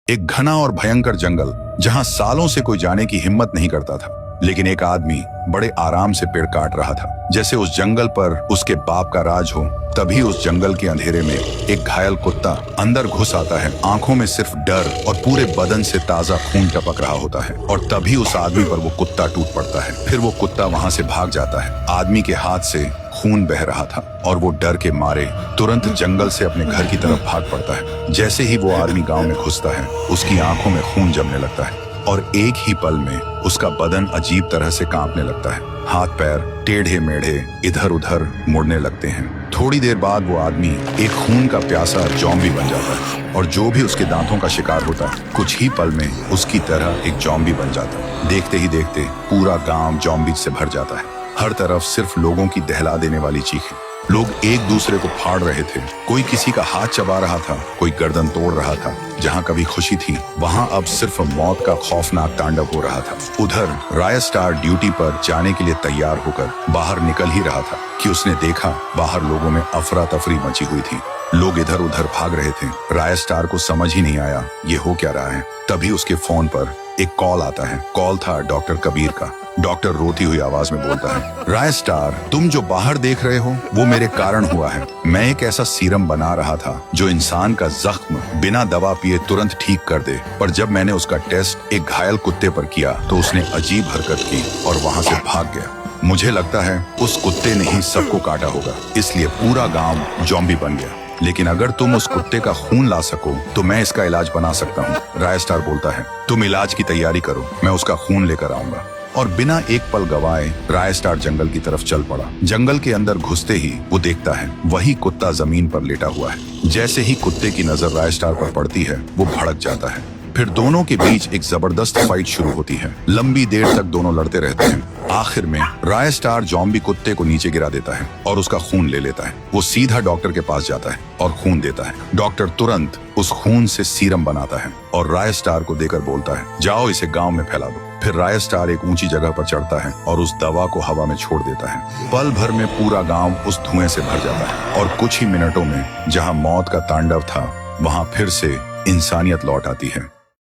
एक घना और भयंकर जंगल जहां सालों से कोई जाने की हिम्मत नहीं करता था। लेकिन एक आदमी बड़े आराम से पेड़ काट रहा था, जैसे उस जंगल पर उसके बाप का राज हो। तभी उस जंगल के अंधेरे में एक घायल कुत्ता अंदर घुस आता है। आंखों में सिर्फ डर और पूरे बदन से ताजा खून टपक रहा होता है। और तभी उस आदमी पर वो कुत्ता टूट पड़ता है। फिर वो कुत्ता वहां से भाग जाता है। आदमी के हाथ से खून बह रहा था और वो डर के मारे तुरंत जंगल से अपने घर की तरफ भाग पड़ता है। जैसे ही वो आदमी गांव में घुसता है, उसकी आंखों में खून जमने लगता है और एक ही पल में उसका बदन अजीब तरह से कांपने लगता है। हाथ पैर टेढ़े मेढ़े इधर उधर मुड़ने लगते हैं। थोड़ी देर बाद वो आदमी एक खून का प्यासा जॉम्बी बन जाता है और जो भी उसके दांतों का शिकार होता है, कुछ ही पल में उसकी तरह एक जॉम्बी बन जाता है। देखते ही देखते पूरा गांव जॉम्बी से भर जाता है। हर तरफ सिर्फ लोगों की दहला देने वाली चीखें। लोग एक दूसरे को फाड़ रहे थे। कोई किसी का हाथ चबा रहा था, कोई गर्दन तोड़ रहा था। जहां कभी खुशी थी, वहां अब सिर्फ मौत का खौफनाक तांडव हो रहा था। उधर राय स्टार ड्यूटी पर जाने के लिए तैयार होकर बाहर निकल ही रहा था कि उसने देखा बाहर लोगों में अफरा तफरी मची हुई थी। लोग इधर उधर भाग रहे थे। राय स्टार को समझ ही नहीं आया ये हो क्या रहा है। तभी उसके फोन पर एक कॉल आता है। कॉल था डॉक्टर कबीर का। डॉक्टर रोती हुई आवाज में बोलता है, राय स्टार, तुम जो बाहर देख रहे हो वो मेरे कारण हुआ है। मैं एक ऐसा सीरम बना रहा था जो इंसान का जख्म बिना दवा पिए तुरंत ठीक कर दे। पर जब मैंने उसका टेस्ट एक घायल कुत्ते पर किया तो उसने अजीब हरकत की और वहां से भाग गया। मुझे लगता है उस कुत्ते ने ही सबको काटा होगा, इसलिए पूरा गांव जॉम्बी बन गया। लेकिन अगर तुम उस कुत्ते का खून ला सको तो मैं इसका इलाज बना सकता हूँ। राय स्टार बोलता है, तुम इलाज की तैयारी करो, मैं उसका खून लेकर आऊंगा। और बिना एक पल गवाए राय स्टार जंगल की तरफ चल पड़ा। जंगल के अंदर घुसते ही वो देखता है वही कुत्ता जमीन पर लेटा हुआ है। जैसे ही कुत्ते की नजर राय स्टार पर पड़ती है, वो भड़क जाता है। फिर दोनों के बीच एक जबरदस्त फाइट शुरू होती है। लंबी देर तक दोनों लड़ते रहते हैं। आखिर में राय स्टार जॉम्बी कुत्ते को नीचे गिरा देता है और उसका खून ले लेता है। वो सीधा डॉक्टर के पास जाता है और खून देता है। डॉक्टर तुरंत उस खून से सीरम बनाता है और राय स्टार को देकर बोलता है, जाओ इसे गांव में फैला दो। फिर राय स्टार एक ऊंची जगह पर चढ़ता है और उस दवा को हवा में छोड़ देता है। पल भर में पूरा गांव उस धुएं से भर जाता है और कुछ ही मिनटों में जहां मौत का तांडव था, वहां फिर से इंसानियत लौट आती है।